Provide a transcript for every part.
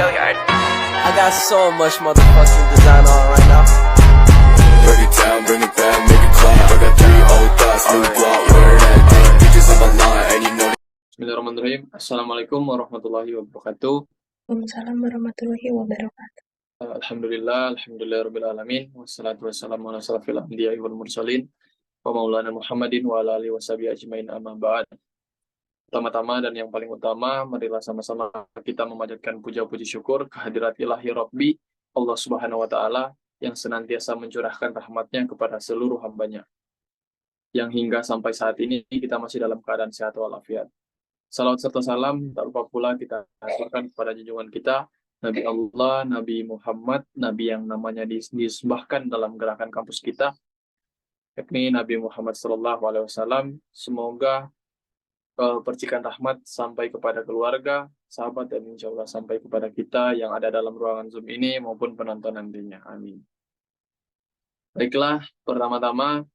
I got so much motherfucking design on right now. Break it down, bring it back, make it clap. I got three old thoughts, new guap, where that thing. Bitches on my line, and you know. Bismillahirrahmanirrahim. Assalamualaikum warahmatullahi wabarakatuh. Waalaikumsalam warahmatullahi wabarakatuh. Alhamdulillah, alamin. Wassalatu wassalamu ala asrafil anbiya'i wal mursalin wa maulana Muhammadin wa ala alihi washabihi ajmain amma ba'd. Pertama-tama dan yang paling utama, marilah sama-sama kita memanjatkan puja-puji syukur kehadirat ilahi Rabbi Allah Subhanahu wa taala yang senantiasa mencurahkan rahmatnya kepada seluruh hambanya. Yang hingga sampai saat ini kita masih dalam keadaan sehat walafiat. Salawat serta salam tak lupa pula kita haturkan kepada junjungan kita Nabi Allah, Nabi Muhammad, Nabi yang namanya disembahkan dalam gerakan kampus kita, yakni Nabi Muhammad SAW. Semoga percikan rahmat sampai kepada keluarga, sahabat, dan insya Allah sampai kepada kita yang ada dalam ruangan Zoom ini maupun penonton nantinya. Amin. Baiklah, pertama-tama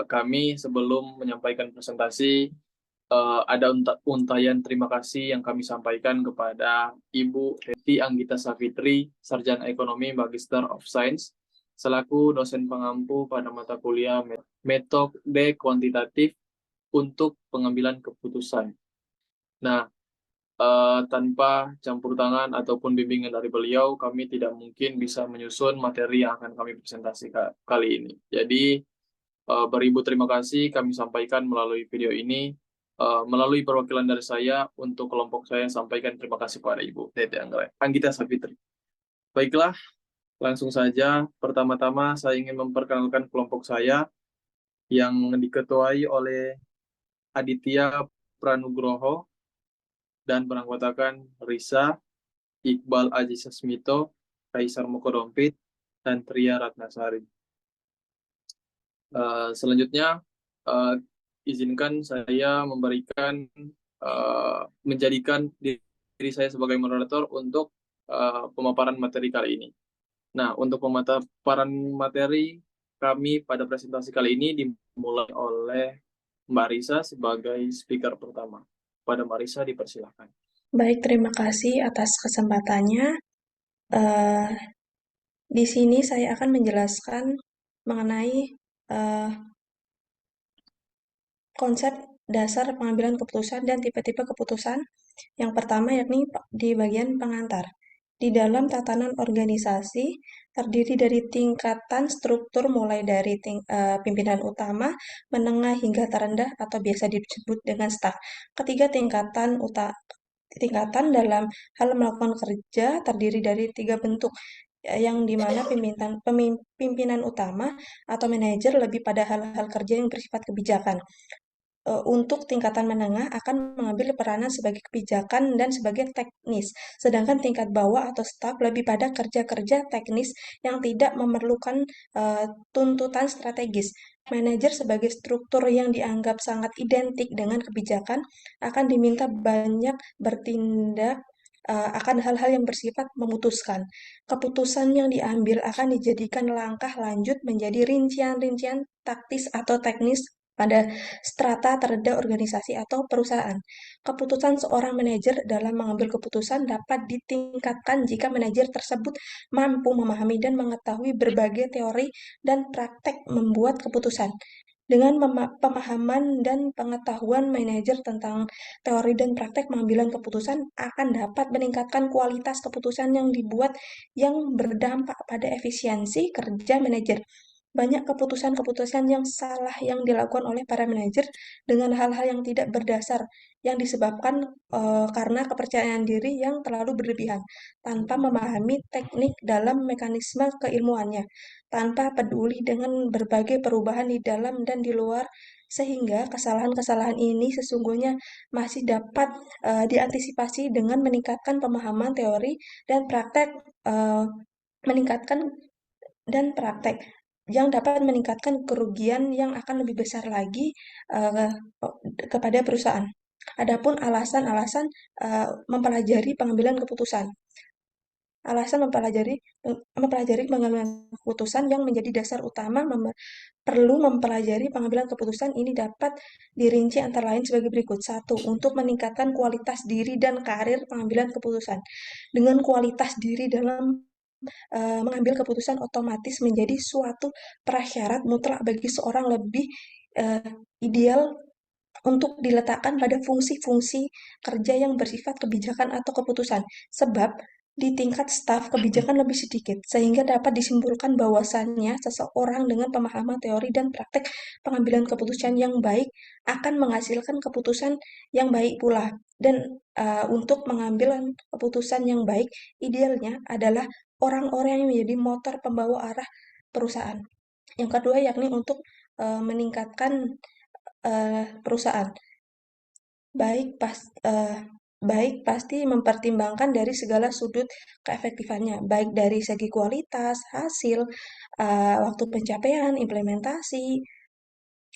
kami sebelum menyampaikan presentasi, ada untayan terima kasih yang kami sampaikan kepada Ibu Heti Anggita Safitri, Sarjana Ekonomi Magister of Science, selaku dosen pengampu pada mata kuliah metode kuantitatif untuk pengambilan keputusan. Nah, tanpa campur tangan ataupun bimbingan dari beliau, kami tidak mungkin bisa menyusun materi yang akan kami presentasi kali ini. Jadi, beribu terima kasih kami sampaikan melalui video ini. Melalui perwakilan dari saya untuk kelompok saya sampaikan terima kasih kepada Ibu Tete Anggita Safitri. Baiklah, langsung saja. Pertama-tama saya ingin memperkenalkan kelompok saya yang diketuai oleh Aditya Pranugroho dan beranggotakan Risa, Iqbal Aji Sasmito, Kaisar Mokodompit, dan Tria Ratnasari. Selanjutnya, izinkan saya menjadikan diri saya sebagai moderator untuk pemaparan materi kali ini. Nah, untuk pemaparan materi kami pada presentasi kali ini dimulai oleh Mbak Risa sebagai speaker pertama. Pada Mbak Risa dipersilakan. Baik, terima kasih atas kesempatannya. Di sini saya akan menjelaskan mengenai konsep dasar pengambilan keputusan dan tipe-tipe keputusan. Yang pertama yakni di bagian pengantar. Di dalam tatanan organisasi terdiri dari tingkatan struktur mulai dari pimpinan utama, menengah hingga terendah atau biasa disebut dengan staf. Ketiga tingkatan dalam hal melakukan kerja terdiri dari 3 bentuk, yang dimana pimpinan utama atau manajer lebih pada hal-hal kerja yang bersifat kebijakan. Untuk tingkatan menengah akan mengambil peranan sebagai kebijakan dan sebagai teknis, sedangkan tingkat bawah atau staf lebih pada kerja-kerja teknis yang tidak memerlukan tuntutan strategis. Manajer sebagai struktur yang dianggap sangat identik dengan kebijakan akan diminta banyak bertindak akan hal-hal yang bersifat memutuskan. Keputusan yang diambil akan dijadikan langkah lanjut menjadi rincian-rincian taktis atau teknis pada strata terendah organisasi atau perusahaan. Keputusan seorang manajer dalam mengambil keputusan dapat ditingkatkan jika manajer tersebut mampu memahami dan mengetahui berbagai teori dan praktek membuat keputusan. Dengan pemahaman dan pengetahuan manajer tentang teori dan praktek pengambilan keputusan akan dapat meningkatkan kualitas keputusan yang dibuat yang berdampak pada efisiensi kerja manajer. Banyak keputusan-keputusan yang salah yang dilakukan oleh para manajer dengan hal-hal yang tidak berdasar yang disebabkan karena kepercayaan diri yang terlalu berlebihan, tanpa memahami teknik dalam mekanisme keilmuannya, tanpa peduli dengan berbagai perubahan di dalam dan di luar, sehingga kesalahan-kesalahan ini sesungguhnya masih dapat diantisipasi dengan meningkatkan pemahaman teori dan praktek yang dapat meningkatkan kerugian yang akan lebih besar lagi kepada perusahaan. Adapun alasan-alasan mempelajari pengambilan keputusan. alasan mempelajari pengambilan keputusan yang menjadi dasar utama perlu mempelajari pengambilan keputusan ini dapat dirinci antara lain sebagai berikut. 1. Untuk meningkatkan kualitas diri dan karir pengambilan keputusan. Dengan kualitas diri dalam mengambil keputusan otomatis menjadi suatu prasyarat mutlak bagi seorang lebih ideal untuk diletakkan pada fungsi-fungsi kerja yang bersifat kebijakan atau keputusan. Sebab di tingkat staf kebijakan lebih sedikit, sehingga dapat disimpulkan bahwasannya seseorang dengan pemahaman teori dan praktek pengambilan keputusan yang baik akan menghasilkan keputusan yang baik pula. Dan untuk mengambil keputusan yang baik, idealnya adalah orang-orang yang menjadi motor pembawa arah perusahaan. Yang kedua yakni untuk meningkatkan perusahaan. Baik pasti mempertimbangkan dari segala sudut keefektifannya, baik dari segi kualitas, hasil, waktu pencapaian, implementasi,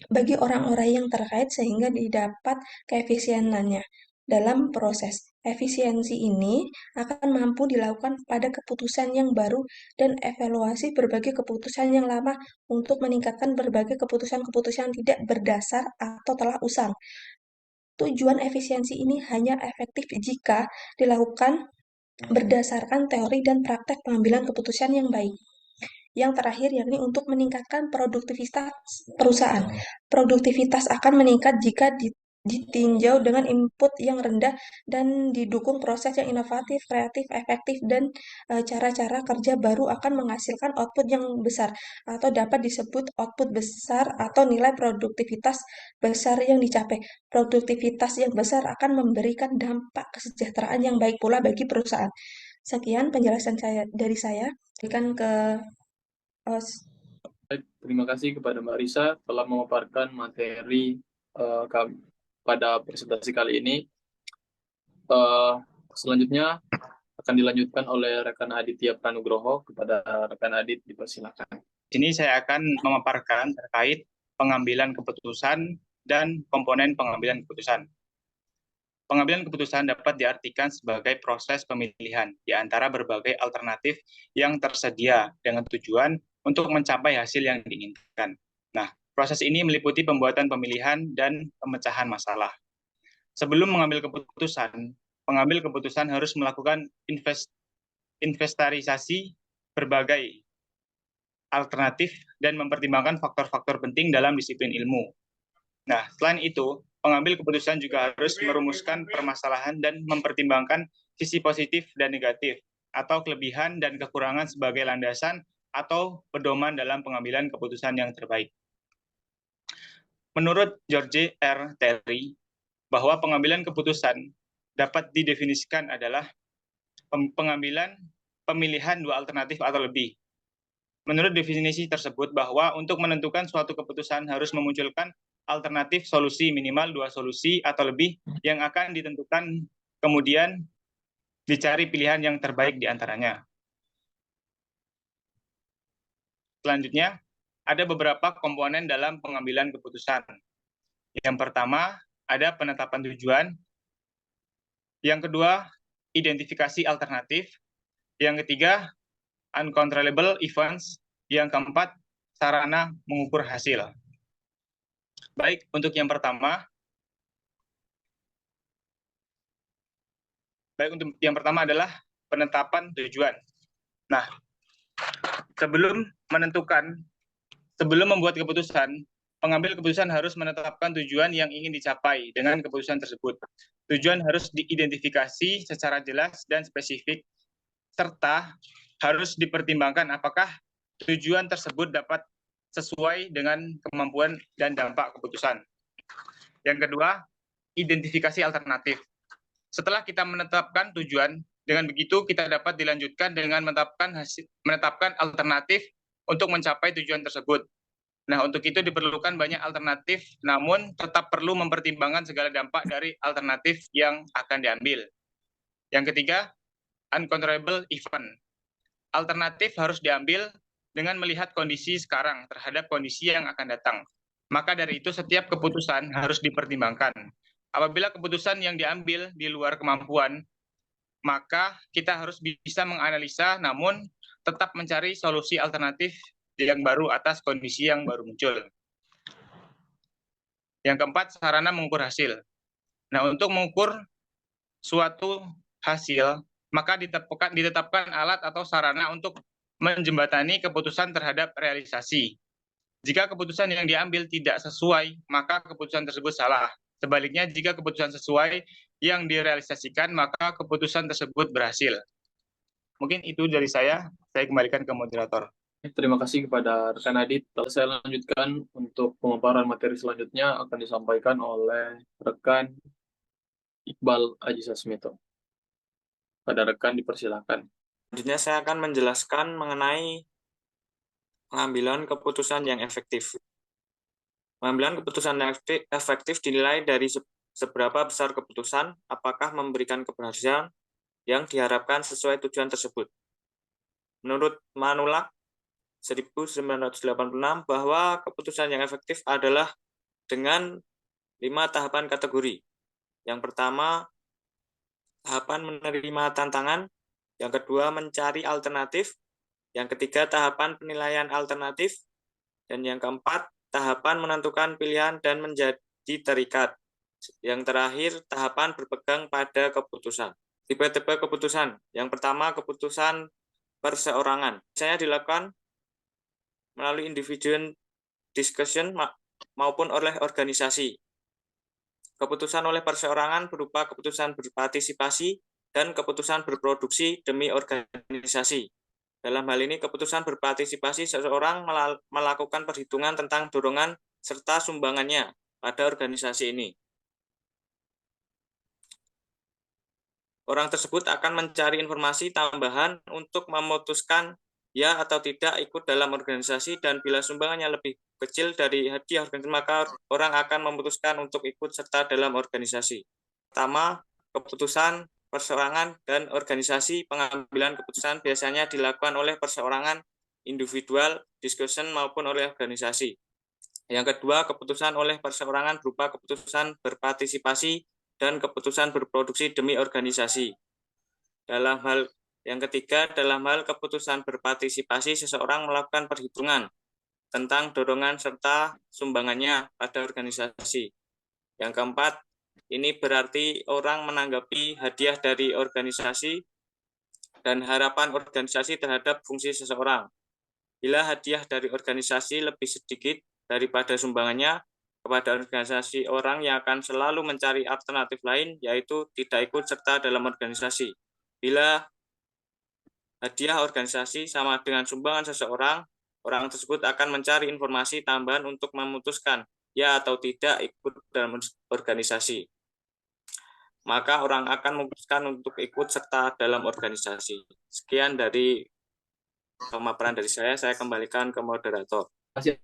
bagi orang-orang yang terkait sehingga didapat keefisienannya dalam proses. Efisiensi ini akan mampu dilakukan pada keputusan yang baru dan evaluasi berbagai keputusan yang lama untuk meningkatkan berbagai keputusan-keputusan yang tidak berdasar atau telah usang. Tujuan efisiensi ini hanya efektif jika dilakukan berdasarkan teori dan praktek pengambilan keputusan yang baik. Yang terakhir yakni untuk meningkatkan produktivitas perusahaan. Produktivitas akan meningkat jika ditinjau dengan input yang rendah dan didukung proses yang inovatif, kreatif, efektif, dan cara-cara kerja baru akan menghasilkan output yang besar atau dapat disebut output besar atau nilai produktivitas besar yang dicapai. Produktivitas yang besar akan memberikan dampak kesejahteraan yang baik pula bagi perusahaan. Sekian penjelasan dari saya. Berikan ke Baik, terima kasih kepada Mbak Risa telah memaparkan materi pada presentasi kali ini. Selanjutnya akan dilanjutkan oleh rekan Aditya Pranugroho. Kepada rekan Adit, dipersilakan. Ini saya akan memaparkan terkait pengambilan keputusan dan komponen pengambilan keputusan. Pengambilan keputusan dapat diartikan sebagai proses pemilihan di antara berbagai alternatif yang tersedia dengan tujuan untuk mencapai hasil yang diinginkan. Nah, proses ini meliputi pembuatan pemilihan dan pemecahan masalah. Sebelum mengambil keputusan, pengambil keputusan harus melakukan inventarisasi berbagai alternatif dan mempertimbangkan faktor-faktor penting dalam disiplin ilmu. Nah, selain itu, pengambil keputusan juga harus merumuskan permasalahan dan mempertimbangkan sisi positif dan negatif, atau kelebihan dan kekurangan sebagai landasan atau pedoman dalam pengambilan keputusan yang terbaik. Menurut George R. Terry, bahwa pengambilan keputusan dapat didefinisikan adalah pemilihan dua alternatif atau lebih. Menurut definisi tersebut, bahwa untuk menentukan suatu keputusan harus memunculkan alternatif solusi minimal dua solusi atau lebih yang akan ditentukan, kemudian dicari pilihan yang terbaik di antaranya. Selanjutnya, ada beberapa komponen dalam pengambilan keputusan. Yang pertama, ada penetapan tujuan. Yang kedua, identifikasi alternatif. Yang ketiga, uncontrollable events. Yang keempat, sarana mengukur hasil. Baik, untuk yang pertama. Adalah penetapan tujuan. Nah, sebelum membuat keputusan, pengambil keputusan harus menetapkan tujuan yang ingin dicapai dengan keputusan tersebut. Tujuan harus diidentifikasi secara jelas dan spesifik, serta harus dipertimbangkan apakah tujuan tersebut dapat sesuai dengan kemampuan dan dampak keputusan. Yang kedua, identifikasi alternatif. Setelah kita menetapkan tujuan, dengan begitu kita dapat dilanjutkan dengan menetapkan alternatif untuk mencapai tujuan tersebut. Nah, untuk itu diperlukan banyak alternatif, namun tetap perlu mempertimbangkan segala dampak dari alternatif yang akan diambil. Yang ketiga, uncontrollable event. Alternatif harus diambil dengan melihat kondisi sekarang terhadap kondisi yang akan datang. Maka dari itu setiap keputusan harus dipertimbangkan. Apabila keputusan yang diambil di luar kemampuan maka kita harus bisa menganalisa namun tetap mencari solusi alternatif yang baru atas kondisi yang baru muncul. Yang keempat, sarana mengukur hasil. Nah, untuk mengukur suatu hasil, maka ditetapkan alat atau sarana untuk menjembatani keputusan terhadap realisasi. Jika keputusan yang diambil tidak sesuai, maka keputusan tersebut salah. Sebaliknya, jika keputusan sesuai yang direalisasikan, maka keputusan tersebut berhasil. Mungkin itu dari saya kembalikan ke moderator. Terima kasih kepada rekan Adit. Saya lanjutkan untuk pemaparan materi selanjutnya akan disampaikan oleh rekan Iqbal Aji Sasmito. Pada rekan dipersilakan. Selanjutnya saya akan menjelaskan mengenai pengambilan keputusan yang efektif. Pengambilan keputusan yang efektif dinilai dari seberapa besar keputusan, apakah memberikan keberhasilan yang diharapkan sesuai tujuan tersebut. Menurut Manulak 1986 bahwa keputusan yang efektif adalah dengan 5 tahapan kategori. Yang pertama, tahapan menerima tantangan. Yang kedua, mencari alternatif. Yang ketiga, tahapan penilaian alternatif. Dan yang keempat, tahapan menentukan pilihan dan menjadi terikat. Yang terakhir, tahapan berpegang pada keputusan. Tipe-tipe keputusan. Yang pertama, keputusan perseorangan. Biasanya dilakukan melalui individual discussion maupun oleh organisasi. Keputusan oleh perseorangan berupa keputusan berpartisipasi dan keputusan berproduksi demi organisasi. Dalam hal ini, keputusan berpartisipasi seseorang melakukan perhitungan tentang dorongan serta sumbangannya pada organisasi ini. Orang tersebut akan mencari informasi tambahan untuk memutuskan ya atau tidak ikut dalam organisasi, dan bila sumbangannya lebih kecil dari hadiah organisasi, maka orang akan memutuskan untuk ikut serta dalam organisasi. Pertama, keputusan perseorangan dan organisasi. Pengambilan keputusan biasanya dilakukan oleh perseorangan, individual discussion maupun oleh organisasi. Yang kedua, keputusan oleh perseorangan berupa keputusan berpartisipasi dan keputusan berproduksi demi organisasi. Dalam hal yang ketiga, dalam hal keputusan berpartisipasi, seseorang melakukan perhitungan tentang dorongan serta sumbangannya pada organisasi. Yang keempat, ini berarti orang menanggapi hadiah dari organisasi dan harapan organisasi terhadap fungsi seseorang. Bila hadiah dari organisasi lebih sedikit daripada sumbangannya kepada organisasi, orang yang akan selalu mencari alternatif lain, yaitu tidak ikut serta dalam organisasi. Bila hadiah organisasi sama dengan sumbangan seseorang, orang tersebut akan mencari informasi tambahan untuk memutuskan ya atau tidak ikut dalam organisasi. Maka orang akan memutuskan untuk ikut serta dalam organisasi. Sekian dari pemaparan dari saya kembalikan ke moderator. Terima kasih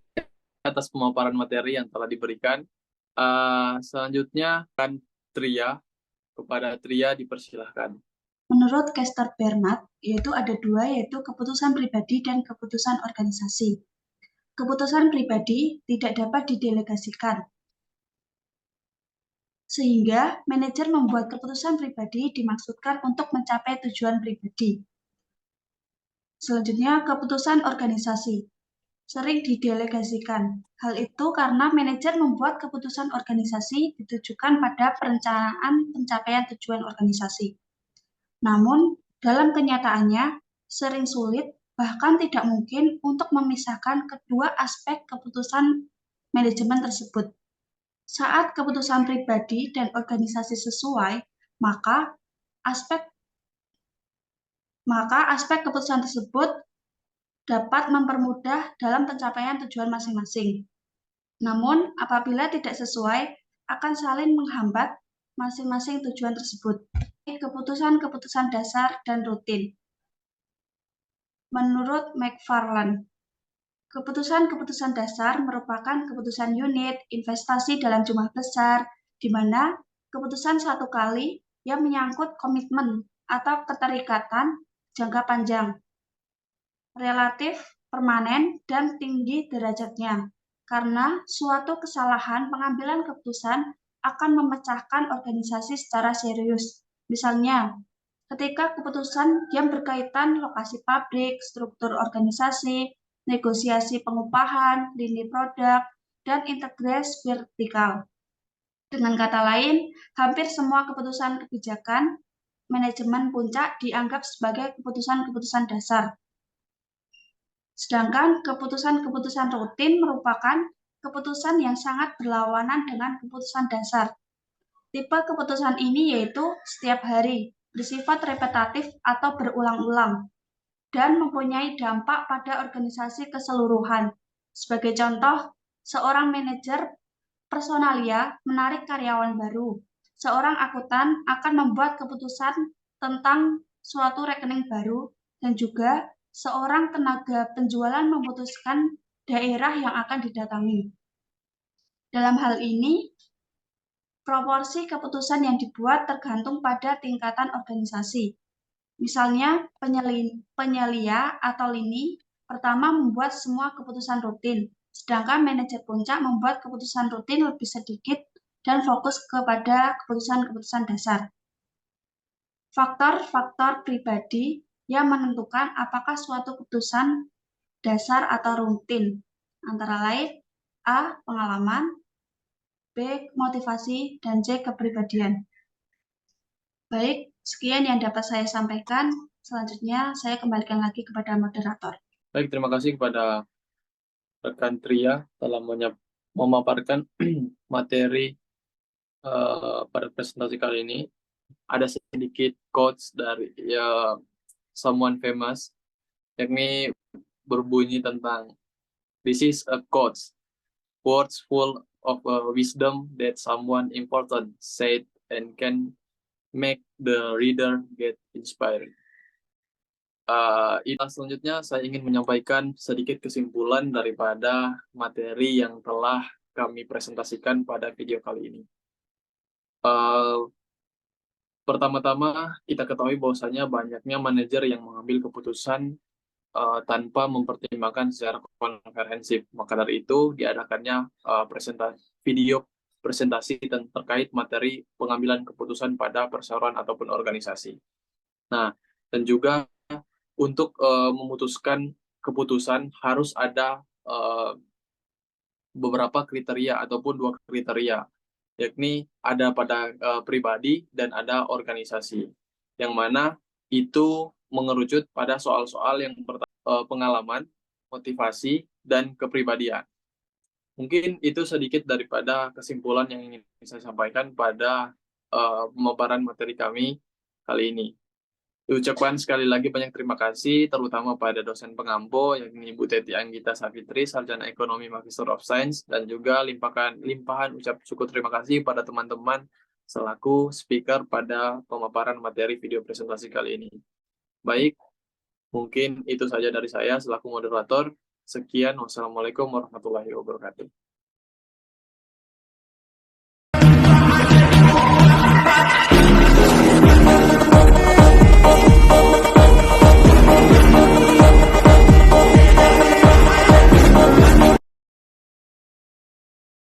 atas pemaparan materi yang telah diberikan. Selanjutnya akan Tria. Kepada Tria dipersilahkan. Menurut Kester Bernat, ada dua, yaitu keputusan pribadi dan keputusan organisasi. Keputusan pribadi tidak dapat didelegasikan, sehingga manajer membuat keputusan pribadi dimaksudkan untuk mencapai tujuan pribadi. Selanjutnya, keputusan organisasi sering didelegasikan. Hal itu karena manajer membuat keputusan organisasi ditujukan pada perencanaan pencapaian tujuan organisasi. Namun, dalam kenyataannya, sering sulit, bahkan tidak mungkin untuk memisahkan kedua aspek keputusan manajemen tersebut. Saat keputusan pribadi dan organisasi sesuai, maka aspek keputusan tersebut dapat mempermudah dalam pencapaian tujuan masing-masing. Namun, apabila tidak sesuai, akan saling menghambat masing-masing tujuan tersebut. Keputusan-keputusan dasar dan rutin. Menurut McFarland, keputusan-keputusan dasar merupakan keputusan unit investasi dalam jumlah besar, di mana keputusan satu kali yang menyangkut komitmen atau keterikatan jangka panjang, relatif, permanen, dan tinggi derajatnya, karena suatu kesalahan pengambilan keputusan akan memecahkan organisasi secara serius. Misalnya, ketika keputusan yang berkaitan lokasi pabrik, struktur organisasi, negosiasi pengupahan, lini produk, dan integrasi vertikal. Dengan kata lain, hampir semua keputusan kebijakan manajemen puncak dianggap sebagai keputusan-keputusan dasar. Sedangkan keputusan-keputusan rutin merupakan keputusan yang sangat berlawanan dengan keputusan dasar. Tipe keputusan ini yaitu setiap hari, bersifat repetitif atau berulang-ulang, dan mempunyai dampak pada organisasi keseluruhan. Sebagai contoh, seorang manajer personalia menarik karyawan baru. Seorang akuntan akan membuat keputusan tentang suatu rekening baru, dan juga seorang tenaga penjualan memutuskan daerah yang akan didatangi. Dalam hal ini, proporsi keputusan yang dibuat tergantung pada tingkatan organisasi. Misalnya, penyelia atau lini pertama membuat semua keputusan rutin, sedangkan manajer puncak membuat keputusan rutin lebih sedikit dan fokus kepada keputusan-keputusan dasar. Faktor-faktor pribadi yang menentukan apakah suatu keputusan dasar atau rutin, antara lain A. Pengalaman, B. Motivasi, dan C. Kepribadian. Baik, sekian yang dapat saya sampaikan. Selanjutnya, saya kembalikan lagi kepada moderator. Baik, terima kasih kepada rekan Tria telah memaparkan materi pada presentasi kali ini. Ada sedikit quotes dari someone famous, yakni berbunyi tentang this is a quotes, words full of wisdom that someone important said and can make the reader get inspired. Selanjutnya saya ingin menyampaikan sedikit kesimpulan daripada materi yang telah kami presentasikan pada video kali ini. Pertama-tama kita ketahui bahwasanya banyaknya manajer yang mengambil keputusan tanpa mempertimbangkan secara komprehensif. Maka dari itu diadakannya video presentasi terkait materi pengambilan keputusan pada perseroan ataupun organisasi. Nah, dan juga untuk memutuskan keputusan harus ada beberapa kriteria ataupun 2 kriteria, yakni ada pada pribadi dan ada organisasi, yang mana itu mengerucut pada soal-soal yang pertama, pengalaman, motivasi, dan kepribadian. Mungkin itu sedikit daripada kesimpulan yang ingin saya sampaikan pada pemaparan materi kami kali ini. Diucapkan sekali lagi banyak terima kasih, terutama pada dosen pengampu, yakni Ibu Teti Anggita Savitri, Sarjana Ekonomi Magister of Science, dan juga limpahan ucap syukur terima kasih pada teman-teman selaku speaker pada pemaparan materi video presentasi kali ini. Baik, mungkin itu saja dari saya selaku moderator. Sekian, wassalamualaikum warahmatullahi wabarakatuh.